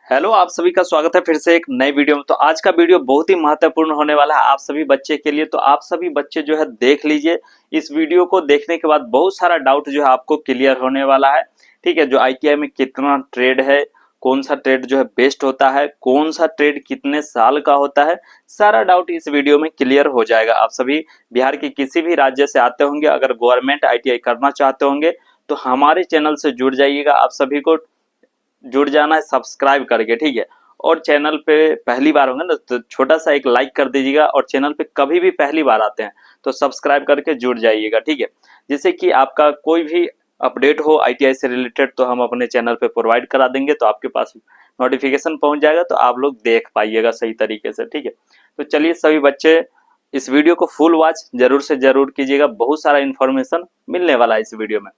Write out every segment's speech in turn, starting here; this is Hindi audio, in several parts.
हेलो, आप सभी का स्वागत है फिर से एक नए वीडियो में। तो आज का वीडियो बहुत ही महत्वपूर्ण होने वाला है आप सभी बच्चे के लिए। तो आप सभी बच्चे जो है देख लीजिए, इस वीडियो को देखने के बाद बहुत सारा डाउट जो है आपको क्लियर होने वाला है। ठीक है, जो आईटीआई में कितना ट्रेड है, कौन सा ट्रेड जो है बेस्ट होता है, कौन सा ट्रेड कितने साल का होता है, सारा डाउट इस वीडियो में क्लियर हो जाएगा। आप सभी बिहार के किसी भी राज्य से आते होंगे, अगर गवर्नमेंट आईटीआई करना चाहते होंगे तो हमारे चैनल से जुड़ जाइएगा। आप सभी को जुड़ जाना है सब्सक्राइब करके, ठीक है। और चैनल पे पहली बार होंगे ना तो छोटा सा एक लाइक कर दीजिएगा, और चैनल पे कभी भी पहली बार आते हैं तो सब्सक्राइब करके जुड़ जाइएगा, ठीक है। जिससे कि आपका कोई भी अपडेट हो आईटीआई से रिलेटेड तो हम अपने चैनल पे प्रोवाइड करा देंगे, तो आपके पास नोटिफिकेशन पहुंच जाएगा, तो आप लोग देख पाइएगा सही तरीके से, ठीक है। तो चलिए सभी बच्चे इस वीडियो को फुल वॉच जरूर से जरूर कीजिएगा, बहुत सारा इंफॉर्मेशन मिलने वाला है इस वीडियो में।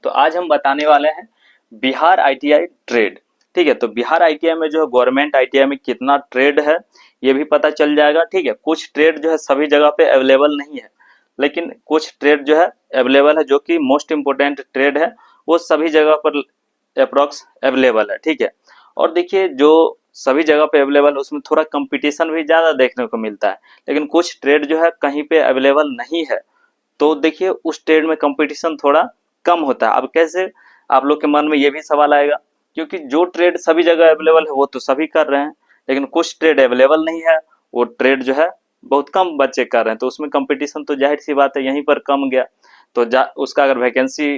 तो आज हम बताने वाले हैं बिहार आईटीआई ट्रेड, ठीक है। तो बिहार आईटीआई में जो है गवर्नमेंट आईटीआई में कितना ट्रेड है ये भी पता चल जाएगा, ठीक है। कुछ ट्रेड जो है सभी जगह पे अवेलेबल नहीं है, लेकिन कुछ ट्रेड जो है अवेलेबल है, जो कि मोस्ट इंपोर्टेंट ट्रेड है वो सभी जगह पर अप्रोक्स अवेलेबल है, ठीक है। और देखिए जो सभी जगह पे अवेलेबल है उसमें थोड़ा कंपटीशन भी ज्यादा देखने को मिलता है, लेकिन कुछ ट्रेड जो है कहीं पे अवेलेबल नहीं है तो देखिए उस ट्रेड में कंपटीशन थोड़ा कम होता है। अब कैसे, आप लोग के मन में ये भी सवाल आएगा, क्योंकि जो ट्रेड सभी जगह अवेलेबल है वो तो सभी कर रहे हैं, लेकिन कुछ ट्रेड अवेलेबल नहीं है, वो ट्रेड जो है बहुत कम बच्चे कर रहे हैं, तो उसमें कंपटीशन तो जाहिर सी बात है यहीं पर कम गया। तो उसका अगर वैकेंसी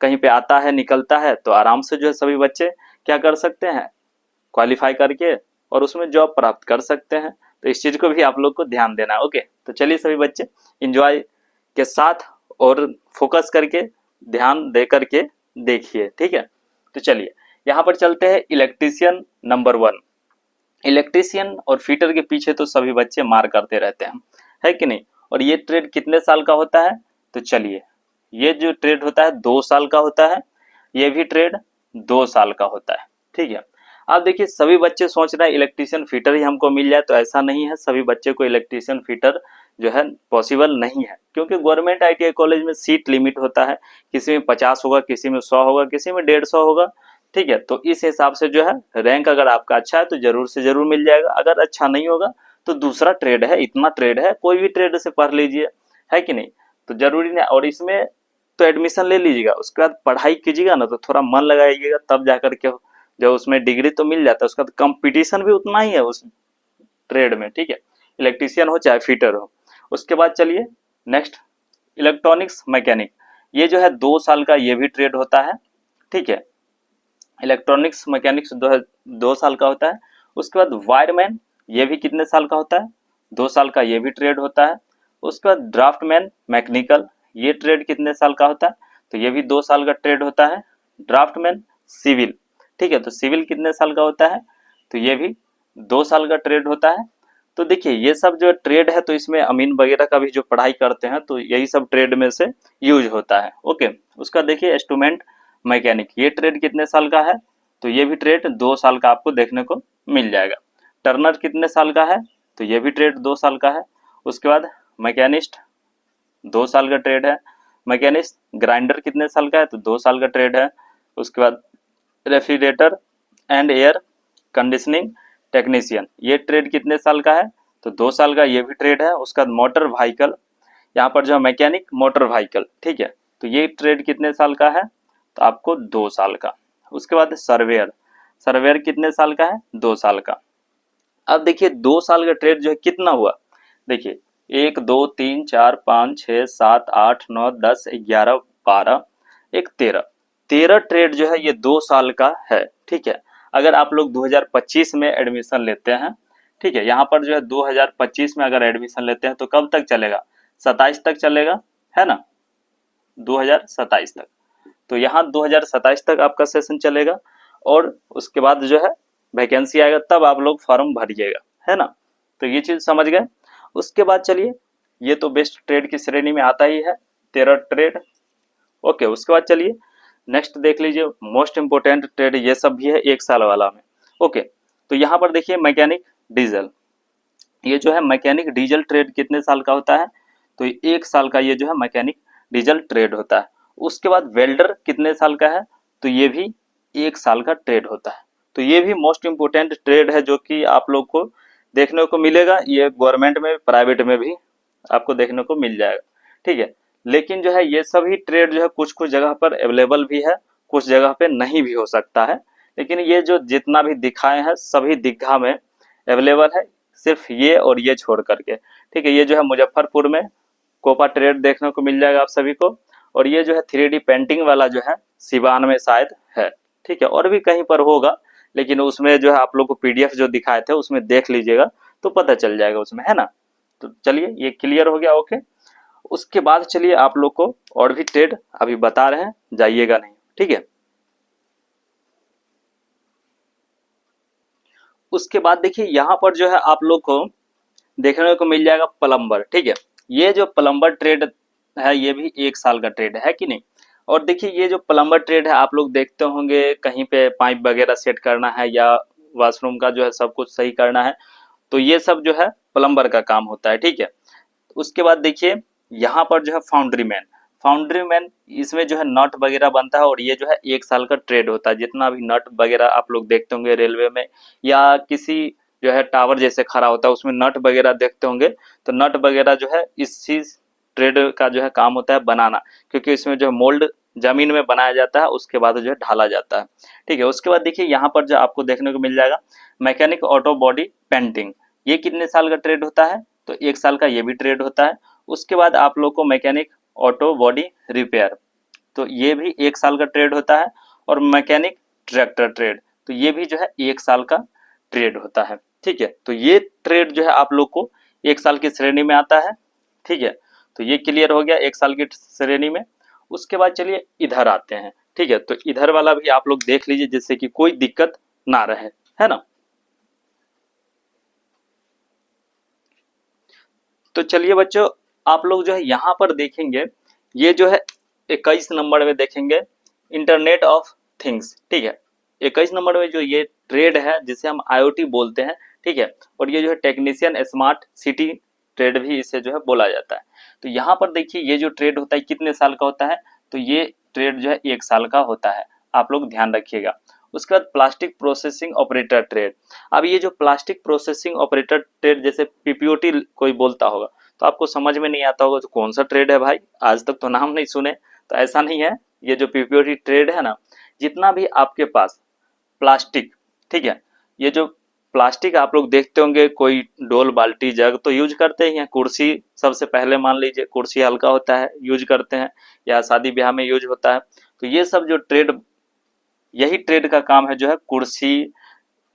कहीं पे आता है निकलता है तो आराम से जो है सभी बच्चे क्या कर सकते हैं, क्वालिफाई करके और उसमें जॉब प्राप्त कर सकते हैं। तो इस चीज को भी आप लोग को ध्यान देना है। ओके, तो चलिए सभी बच्चे इंजॉय के साथ और फोकस करके ध्यान दे करके देखिए, ठीक है। तो चलिए यहाँ पर चलते हैं इलेक्ट्रीशियन नंबर 1। इलेक्ट्रीशियन और फिटर के पीछे तो सभी बच्चे मार करते रहते हैं, है कि नहीं। और ये ट्रेड कितने साल का होता है, तो चलिए ये जो ट्रेड होता है 2 साल का होता है, ये भी ट्रेड 2 साल का होता है, ठीक है। आप देखिए सभी बच्चे सोच रहे हैं इलेक्ट्रीशियन फिटर ही हमको मिल जाए, तो ऐसा नहीं है। सभी बच्चे को इलेक्ट्रीशियन फिटर जो है पॉसिबल नहीं है, क्योंकि गवर्नमेंट आईटीआई कॉलेज में सीट लिमिट होता है, किसी में 50 होगा, किसी में 100 होगा, किसी में 150 होगा, ठीक है। तो इस हिसाब से जो है रैंक अगर आपका अच्छा है तो जरूर से जरूर मिल जाएगा, अगर अच्छा नहीं होगा तो दूसरा ट्रेड है, इतना ट्रेड है, कोई भी ट्रेड से पढ़ लीजिए, है कि नहीं। तो जरूरी नहीं, और इसमें तो एडमिशन ले लीजिएगा, उसके बाद पढ़ाई कीजिएगा ना तो थोड़ा मन लगाइएगा, तब जाकर के जो उसमें डिग्री तो मिल जाता है, उसका तो कंपटीशन भी उतना ही है उस ट्रेड में, ठीक है। इलेक्ट्रीशियन हो चाहे फिटर हो। उसके बाद चलिए नेक्स्ट इलेक्ट्रॉनिक्स मैकेनिक, ये जो है 2 साल का ये भी ट्रेड होता है, ठीक है। इलेक्ट्रॉनिक्स मैकेनिक्स 2 साल का होता है। उसके बाद वायरमैन, ये भी कितने साल का होता है, 2 साल का ये भी ट्रेड होता है। उसके बाद ड्राफ्टमैन मैकेनिकल, ये ट्रेड कितने साल का होता है, तो ये भी 2 साल का ट्रेड होता है। ड्राफ्टमैन सिविल, ठीक है, तो सिविल कितने साल का होता है, तो ये भी 2 साल का ट्रेड होता है। तो देखिए ये सब जो ट्रेड है तो इसमें अमीन वगैरह का भी जो पढ़ाई करते हैं तो यही सब ट्रेड में से यूज होता है। ओके, उसका देखिए इंस्ट्रूमेंट मैकेनिक, ये ट्रेड कितने साल का है, तो ये भी ट्रेड 2 साल का आपको देखने को मिल जाएगा। टर्नर कितने साल का है, तो ये भी ट्रेड 2 साल का है। उसके बाद मैकेनिस्ट 2 साल का ट्रेड है। मैकेनिस्ट ग्राइंडर कितने साल का है, तो 2 साल का ट्रेड है। उसके बाद refrigerator and air conditioning technician, ये ट्रेड कितने साल का है, तो 2 साल का ये भी ट्रेड है। उसका मोटर व्हीकल, यहाँ पर जो है मैकेनिक मोटर व्हीकल, ठीक है, तो ये ट्रेड कितने साल का है, तो आपको 2 साल का। उसके बाद सर्वेयर, सर्वेयर कितने साल का है, 2 साल का। अब देखिए 2 साल का ट्रेड जो है कितना हुआ, देखिए 1 2 3 4 5 6 7 8 9 10 11 12 एक 13 ट्रेड जो है ये 2 साल का है, ठीक है। अगर आप लोग 2025 में एडमिशन लेते हैं, ठीक है, यहाँ पर जो है 2025 में अगर एडमिशन लेते हैं तो कब तक चलेगा, 27 तक चलेगा, है ना, 2027 तक। तो यहाँ 2027 तक आपका सेशन चलेगा, और उसके बाद जो है वैकेंसी आएगा तब आप लोग फॉर्म भरिएगा, है ना। तो ये चीज समझ गए। उसके बाद चलिए ये तो बेस्ट ट्रेड की श्रेणी में आता ही है 13 ट्रेड। ओके, उसके बाद चलिए नेक्स्ट देख लीजिए मोस्ट इंपोर्टेंट ट्रेड, ये सब भी है 1 साल वाला में। ओके, तो यहाँ पर देखिए मैकेनिक डीजल, ये जो है मैकेनिक डीजल ट्रेड कितने साल का होता है, तो 1 साल का ये जो है मैकेनिक डीजल ट्रेड होता है। उसके बाद वेल्डर कितने साल का है, तो ये भी 1 साल का ट्रेड होता है। तो ये भी मोस्ट इम्पोर्टेंट ट्रेड है जो कि आप लोग को देखने को मिलेगा। ये गवर्नमेंट में, प्राइवेट में भी आपको देखने को मिल जाएगा, ठीक है। लेकिन जो है ये सभी ट्रेड जो है कुछ कुछ जगह पर अवेलेबल भी है, कुछ जगह पे नहीं भी हो सकता है। लेकिन ये जो जितना भी दिखाए हैं सभी दीघा में अवेलेबल है, सिर्फ ये और ये छोड़ करके, ठीक है। ये जो है मुजफ्फरपुर में कोपा ट्रेड देखने को मिल जाएगा आप सभी को। और ये जो है 3D पेंटिंग वाला जो है सिवान में शायद है, ठीक है। और भी कहीं पर होगा, लेकिन उसमें जो है आप लोग को PDF जो दिखाए थे उसमें देख लीजिएगा तो पता चल जाएगा उसमें, है ना। तो चलिए ये क्लियर हो गया, ओके। उसके बाद चलिए आप लोग को और भी ट्रेड अभी बता रहे हैं, जाइएगा नहीं, ठीक है। उसके बाद देखिए यहाँ पर जो है आप लोग को देखने को मिल जाएगा प्लम्बर, ठीक है। ये जो प्लम्बर ट्रेड है ये भी 1 साल का ट्रेड है कि नहीं। और देखिए ये जो प्लम्बर ट्रेड है आप लोग देखते होंगे कहीं पे पाइप वगैरह सेट करना है या वॉशरूम का जो है सब कुछ सही करना है, तो ये सब जो है प्लम्बर का काम होता है, ठीक है। उसके बाद देखिए यहाँ पर जो है फाउंड्री मैन, फाउंड्री मैन इसमें जो है नट वगैरह बनता है और ये जो है 1 साल का ट्रेड होता है। जितना भी नट वगैरह आप लोग देखते होंगे रेलवे में या किसी जो है टावर जैसे खड़ा होता है उसमें नट वगैरह देखते होंगे, तो नट वगैरह जो है इसी ट्रेड का जो है काम होता है बनाना, क्योंकि इसमें जो है मोल्ड जमीन में बनाया जाता है उसके बाद जो है ढाला जाता है, ठीक है। उसके बाद देखिए यहाँ पर जो आपको देखने को मिल जाएगा मैकेनिक ऑटो बॉडी पेंटिंग, ये कितने साल का ट्रेड होता है, तो 1 साल का ये भी ट्रेड होता है। उसके बाद आप लोग को मैकेनिक ऑटो बॉडी रिपेयर, तो ये भी 1 साल का ट्रेड होता है। और मैकेनिक ट्रैक्टर ट्रेड, तो ये भी जो है 1 साल का ट्रेड होता है, ठीक है। तो ये ट्रेड जो है आप लोग को 1 साल की श्रेणी में आता है, ठीक है। तो ये क्लियर हो गया 1 साल की श्रेणी में। उसके बाद चलिए इधर आते हैं, ठीक है। तो इधर वाला भी आप लोग देख लीजिए जिससे कि कोई दिक्कत ना रहे, है ना। तो चलिए बच्चों आप लोग जो है यहाँ पर देखेंगे, ये जो है 21 नंबर में देखेंगे इंटरनेट ऑफ थिंग्स, ठीक है। 21 नंबर में जो ये ट्रेड है जिसे हम IoT बोलते हैं, ठीक है। और ये जो है टेक्नीशियन स्मार्ट सिटी ट्रेड भी इसे जो है बोला जाता है। तो यहाँ पर देखिए ये जो ट्रेड होता है कितने साल का होता है, तो ये ट्रेड जो है 1 साल का होता है, आप लोग ध्यान रखिएगा। उसके बाद प्लास्टिक प्रोसेसिंग ऑपरेटर ट्रेड, अब ये जो प्लास्टिक प्रोसेसिंग ऑपरेटर ट्रेड जैसे PPOT कोई बोलता होगा तो आपको समझ में नहीं आता होगा तो कौन सा ट्रेड है भाई, आज तक तो नाम नहीं सुने। तो ऐसा नहीं है, ये जो PPOT ट्रेड है ना, जितना भी आपके पास प्लास्टिक, ठीक है, ये जो प्लास्टिक आप लोग देखते होंगे कोई डोल बाल्टी जग तो यूज करते ही हैं, कुर्सी सबसे पहले मान लीजिए कुर्सी हल्का होता है यूज करते हैं, या शादी ब्याह में यूज होता है। तो ये सब जो ट्रेड, यही ट्रेड का काम है जो है कुर्सी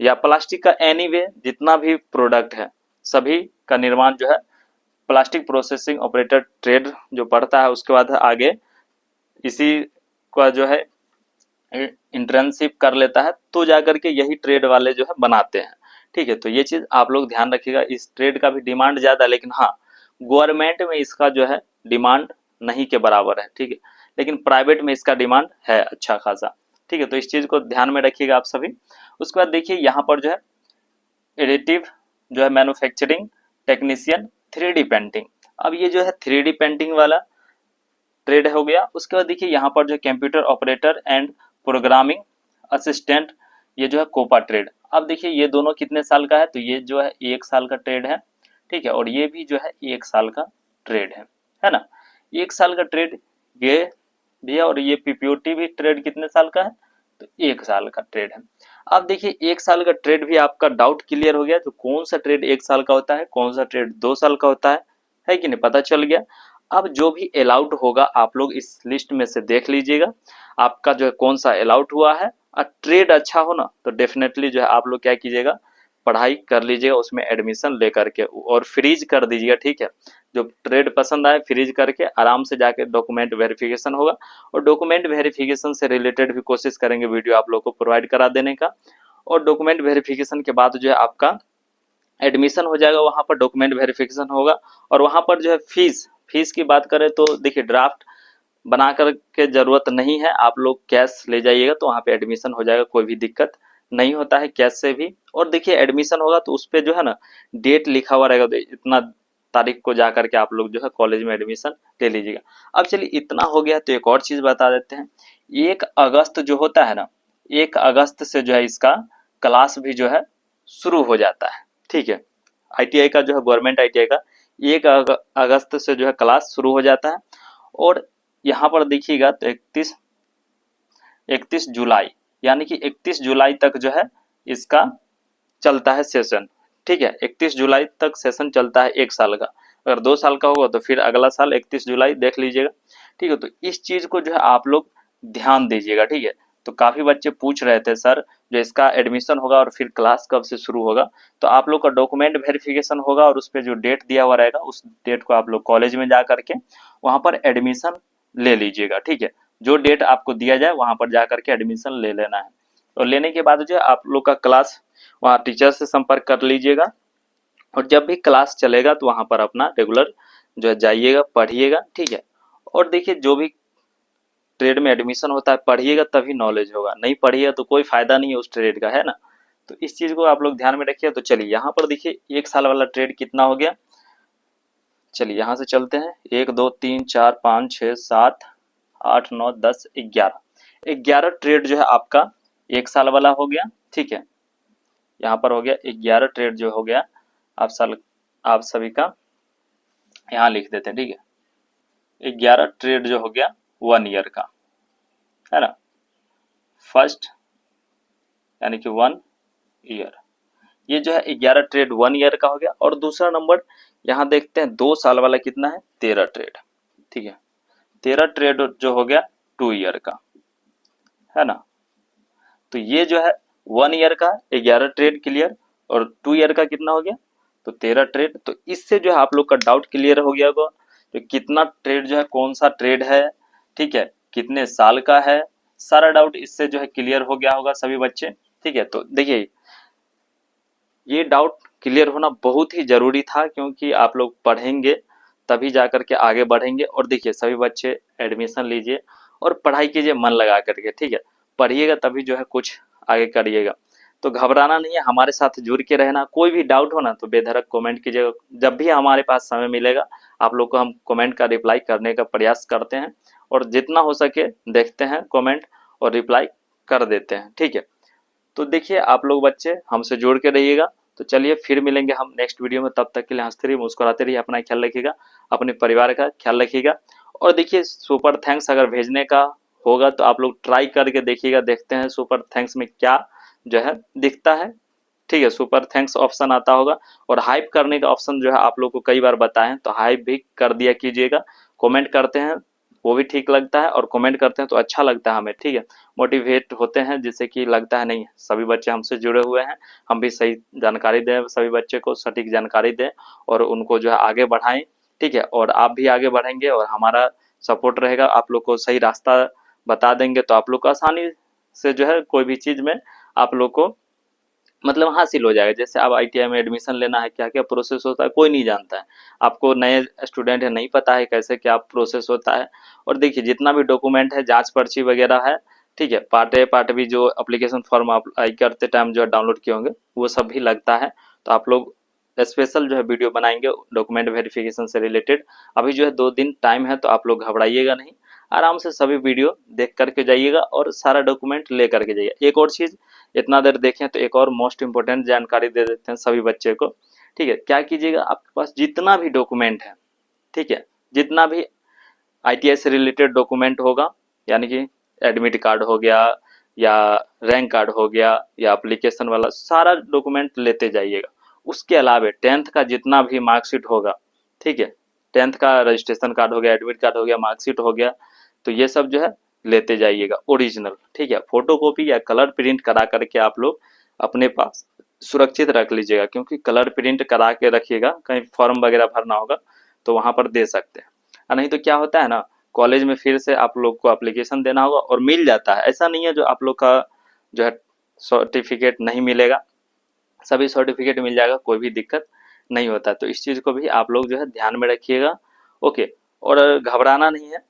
या प्लास्टिक का एनीवे जितना भी प्रोडक्ट है सभी का निर्माण जो है प्लास्टिक प्रोसेसिंग ऑपरेटर ट्रेड जो पढ़ता है उसके बाद आगे इसी का जो है इंटर्नशिप कर लेता है तो जाकर के यही ट्रेड वाले जो है बनाते हैं, ठीक है। तो ये चीज आप लोग ध्यान रखिएगा, इस ट्रेड का भी डिमांड ज्यादा, लेकिन हाँ गवर्नमेंट में इसका जो है डिमांड नहीं के बराबर है, ठीक है। लेकिन प्राइवेट में इसका डिमांड है अच्छा खासा, ठीक है। तो इस चीज को ध्यान में रखिएगा आप सभी। उसके बाद देखिए यहाँ पर जो है एडिटिव जो है मैन्युफैक्चरिंग टेक्नीशियन 3D पेंटिंग, अब ये जो है 3D पेंटिंग वाला ट्रेड हो गया। उसके बाद देखिए यहाँ पर जो computer operator and programming assistant, ये जो है कोपा ट्रेड। अब देखिए ये दोनों कितने साल का है, तो ये जो है 1 साल का ट्रेड है, ठीक है। और ये भी जो है 1 साल का ट्रेड है ना। 1 साल का ट्रेड ये भी है और ये PPOT भी ट्रेड कितने साल का है, तो 1 साल का ट्रेड है। अब देखिए 1 साल का ट्रेड भी आपका डाउट क्लियर हो गया, तो कौन सा ट्रेड 1 साल का होता है, कौन सा ट्रेड 2 साल का होता है कि नहीं, पता चल गया। अब जो भी अलाउड होगा आप लोग इस लिस्ट में से देख लीजिएगा आपका जो है कौन सा अलाउड हुआ है। और ट्रेड अच्छा हो ना तो डेफिनेटली जो है आप लोग क्या कीजिएगा, पढ़ाई कर लीजिएगा, उसमें एडमिशन लेकर के और फ्रीज कर दीजिएगा, ठीक है। जो ट्रेड पसंद आए फ्रीज करके आराम से जाके डॉक्यूमेंट वेरिफिकेशन होगा, और डॉक्यूमेंट वेरिफिकेशन से रिलेटेड भी कोशिश करेंगे वीडियो आप लोग को प्रोवाइड करा देने का। और डॉक्यूमेंट वेरिफिकेशन के बाद जो है आपका एडमिशन हो जाएगा, वहां पर डॉक्यूमेंट वेरिफिकेशन होगा। और वहां पर जो है फीस की बात करें तो देखिए ड्राफ्ट बना कर के जरूरत नहीं है, आप लोग कैश ले जाइएगा तो वहाँ पे एडमिशन हो जाएगा, कोई भी दिक्कत नहीं होता है कैश से भी। और देखिए एडमिशन होगा तो उस पर जो है ना डेट लिखा हुआ रहेगा, तो इतना तारीख को जा करके आप लोग जो है कॉलेज में एडमिशन ले लीजिएगा। अब चलिए इतना हो गया तो एक और चीज बता देते हैं, 1 अगस्त जो होता है ना, 1 अगस्त से जो है इसका क्लास भी जो है शुरू हो जाता है। ठीक है, ITI का जो है गवर्नमेंट ITI का 1 अगस्त से जो है क्लास शुरू हो जाता है। और यहाँ पर देखिएगा तो 31 जुलाई, यानी कि 31 जुलाई तक जो है इसका चलता है सेशन। ठीक है, 31 जुलाई तक सेशन चलता है 1 साल का। अगर 2 साल का होगा तो फिर अगला साल 31 जुलाई देख लीजिएगा। ठीक है, तो इस चीज को जो है आप लोग ध्यान दीजिएगा। ठीक है, तो काफी बच्चे पूछ रहे थे सर जो इसका एडमिशन होगा और फिर क्लास कब से शुरू होगा, तो आप लोग का डॉक्यूमेंट वेरिफिकेशन होगा और उस पर जो डेट दिया हुआ रहेगा उस डेट को आप लोग कॉलेज में जा करके वहां पर एडमिशन ले लीजिएगा। ठीक है, जो डेट आपको दिया जाए वहां पर जा करके एडमिशन ले लेना है। और लेने के बाद जो है आप लोग का क्लास वहाँ टीचर से संपर्क कर लीजिएगा। और जब भी क्लास चलेगा तो वहां पर अपना रेगुलर जो है जाइएगा, पढ़िएगा। ठीक है, और देखिए जो भी ट्रेड में एडमिशन होता है पढ़िएगा तभी नॉलेज होगा, नहीं पढ़िएगा तो कोई फायदा नहीं है उस ट्रेड का, है ना। तो इस चीज को आप लोग ध्यान में रखिए। तो चलिए यहाँ पर देखिए 1 साल वाला ट्रेड कितना हो गया। चलिए यहाँ से चलते हैं, 1 2 3 4 5 6 7 8 9 10 11 11 ट्रेड जो है आपका 1 साल वाला हो गया। ठीक है, यहाँ पर हो गया 11 ट्रेड जो हो गया आप सभी का यहाँ लिख देते हैं। ठीक है, 11 ट्रेड जो हो गया 1 ईयर का, है ना। फर्स्ट यानी कि 1 ईयर, ये जो है 11 ट्रेड 1 ईयर का हो गया। और दूसरा नंबर यहाँ देखते हैं 2 साल वाला कितना है, 13 ट्रेड। ठीक है, 13 ट्रेड जो हो गया 2 ईयर का, है ना। तो ये जो है 1 ईयर का 11 ट्रेड क्लियर, और 2 ईयर का कितना हो गया, तो 13 ट्रेड। तो इससे जो है आप लोग का डाउट क्लियर हो गया होगा तो कितना ट्रेड जो है, कौन सा ट्रेड है, ठीक है, कितने साल का है, सारा डाउट इससे जो है क्लियर हो गया होगा सभी बच्चे। ठीक है, तो देखिए ये डाउट क्लियर होना बहुत ही जरूरी था, क्योंकि आप लोग पढ़ेंगे तभी जाकर के आगे बढ़ेंगे। और देखिए सभी बच्चे एडमिशन लीजिए और पढ़ाई कीजिए मन लगा करके। ठीक है, पढ़िएगा तभी जो है कुछ आगे करिएगा। तो घबराना नहीं है, हमारे साथ जुड़ के रहना। कोई भी डाउट हो ना तो बेधड़क कमेंट कीजिएगा, जब भी हमारे पास समय मिलेगा आप लोग को हम कमेंट का रिप्लाई करने का प्रयास करते हैं, और जितना हो सके देखते हैं कमेंट और रिप्लाई कर देते हैं। ठीक है, तो देखिए आप लोग बच्चे हमसे जुड़ के रहिएगा। तो चलिए फिर मिलेंगे हम नेक्स्ट वीडियो में, तब तक के लिए हंसते रहिए, मुस्कुराते रहिए, अपना ख्याल रखिएगा, अपने परिवार का ख्याल रखिएगा। और देखिए सुपर थैंक्स अगर भेजने का होगा तो आप लोग ट्राई करके देखिएगा, देखते हैं सुपर थैंक्स में क्या जो है दिखता है। ठीक है, सुपर थैंक्स ऑप्शन आता होगा, और हाइप करने का ऑप्शन जो है आप लोग को कई बार बताएं तो हाइप भी कर दिया कीजिएगा। कमेंट करते हैं वो भी ठीक लगता है, और कमेंट करते हैं तो अच्छा लगता है हमें। ठीक है, मोटिवेट होते हैं, जिससे कि लगता है नहीं सभी बच्चे हमसे जुड़े हुए हैं, हम भी सही जानकारी दें, सभी बच्चे को सटीक जानकारी दें और उनको जो है आगे बढ़ाएं। ठीक है, और आप भी आगे बढ़ेंगे और हमारा सपोर्ट रहेगा, आप लोग को सही रास्ता बता देंगे तो आप लोग को आसानी से जो है कोई भी चीज में आप लोग को मतलब हासिल हो जाएगा। जैसे अब ITI में एडमिशन लेना है, क्या क्या प्रोसेस होता है कोई नहीं जानता है, आपको नए स्टूडेंट है नहीं पता है कैसे क्या प्रोसेस होता है। और देखिए जितना भी डॉक्यूमेंट है, जांच पर्ची वगैरह है, ठीक है, पार्ट ए पार्ट बी जो एप्लीकेशन फॉर्म अप्लाई करते टाइम जो डाउनलोड किए होंगे वो सब भी लगता है। तो आप लोग स्पेशल जो है वीडियो बनाएंगे डॉक्यूमेंट वेरिफिकेशन से रिलेटेड। अभी जो है 2 दिन टाइम है, तो आप लोग घबराइएगा नहीं, आराम से सभी वीडियो देख करके जाइएगा और सारा डॉक्यूमेंट ले करके जाइए। एक और चीज, इतना देर देखें तो एक और मोस्ट इंपोर्टेंट जानकारी दे देते हैं सभी बच्चे को। ठीक है, क्या कीजिएगा, आपके पास जितना भी डॉक्यूमेंट है, ठीक है, जितना भी ITI से रिलेटेड डॉक्यूमेंट होगा, यानी कि एडमिट कार्ड हो गया या रैंक कार्ड हो गया या एप्लीकेशन वाला सारा डॉक्यूमेंट लेते जाइएगा। उसके अलावा 10th का जितना भी मार्कशीट होगा, ठीक है, 10th का रजिस्ट्रेशन कार्ड हो गया, एडमिट कार्ड हो गया, मार्कशीट हो गया, तो ये सब जो है लेते जाइएगा ओरिजिनल। ठीक है, फोटोकॉपी या कलर प्रिंट करा करके आप लोग अपने पास सुरक्षित रख लीजिएगा, क्योंकि कलर प्रिंट करा के रखिएगा, कहीं फॉर्म वगैरह भरना होगा तो वहां पर दे सकते हैं। नहीं तो क्या होता है ना, कॉलेज में फिर से आप लोग को एप्लीकेशन देना होगा, और मिल जाता है, ऐसा नहीं है जो आप लोग का जो है सर्टिफिकेट नहीं मिलेगा, सभी सर्टिफिकेट मिल जाएगा, कोई भी दिक्कत नहीं होता। तो इस चीज को भी आप लोग जो है ध्यान में रखिएगा। ओके, और घबराना नहीं है,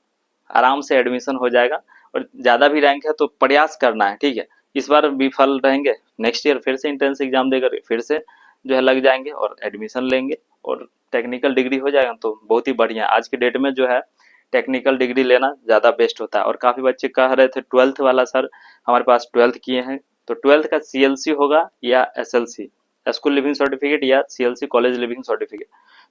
आराम से एडमिशन हो जाएगा। और ज्यादा भी रैंक है तो प्रयास करना है। ठीक है, इस बार विफल रहेंगे, नेक्स्ट ईयर फिर से एंट्रेंस एग्जाम देकर फिर से जो है लग जाएंगे और एडमिशन लेंगे और टेक्निकल डिग्री हो जाएगा तो बहुत ही बढ़िया। आज के डेट में जो है टेक्निकल डिग्री लेना ज़्यादा बेस्ट होता है। और काफ़ी बच्चे कह रहे थे 12th वाला सर, हमारे पास 12th किए हैं तो 12th का CLC होगा या SLC, स्कूल लिविंग सर्टिफिकेट, या CLC कॉलेज लिविंग सर्टिफिकेट,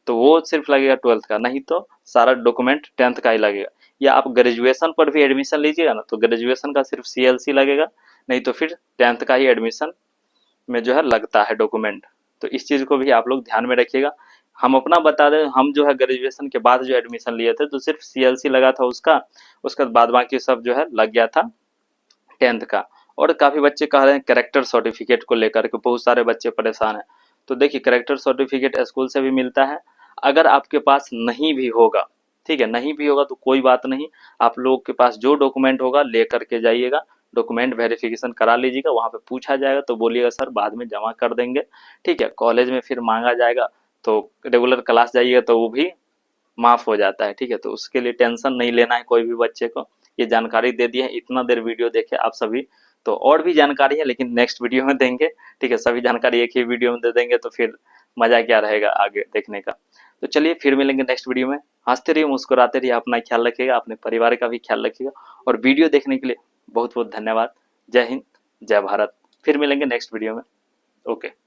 तो वो सिर्फ लगेगा 12th का, नहीं तो सारा डॉक्यूमेंट 10th का ही लगेगा। या आप ग्रेजुएशन पर भी एडमिशन लीजिएगा ना, तो ग्रेजुएशन का सिर्फ CLC लगेगा, नहीं तो फिर 10th का ही एडमिशन में जो है लगता है डॉक्यूमेंट। तो इस चीज़ को भी आप लोग ध्यान में रखिएगा। हम अपना बता दें, हम जो है ग्रेजुएशन के बाद जो एडमिशन लिए थे तो सिर्फ CLC लगा था उसका बाद बाकी सब जो है लग गया था 10th का। और काफ़ी बच्चे कह रहे हैं कैरेक्टर सर्टिफिकेट को लेकर के, बहुत सारे बच्चे परेशान हैं। तो देखिए कैरेक्टर सर्टिफिकेट स्कूल से भी मिलता है, अगर आपके पास नहीं भी होगा, ठीक है, नहीं भी होगा तो कोई बात नहीं, आप लोगों के पास जो डॉक्यूमेंट होगा ले करके जाइएगा, डॉक्यूमेंट वेरिफिकेशन करा लीजिएगा, वहाँ पे पूछा जाएगा तो बोलिएगा सर बाद में जमा कर देंगे, ठीक है। कॉलेज में फिर मांगा जाएगा तो रेगुलर क्लास जाइएगा तो वो भी माफ हो जाता है, ठीक है। तो उसके लिए टेंशन नहीं लेना है कोई भी बच्चे को। ये जानकारी दे दी है, इतना देर वीडियो देखे आप सभी, तो और भी जानकारी है लेकिन नेक्स्ट वीडियो में देंगे, ठीक है। सभी जानकारी एक ही वीडियो में दे देंगे तो फिर मजा क्या रहेगा आगे देखने का। तो चलिए फिर मिलेंगे नेक्स्ट वीडियो में। हंसते रहिए, मुस्कुराते रहिए, अपना ख्याल रखिएगा, अपने परिवार का भी ख्याल रखिएगा, और वीडियो देखने के लिए बहुत बहुत धन्यवाद। जय हिंद, जय भारत। फिर मिलेंगे नेक्स्ट वीडियो में। ओके।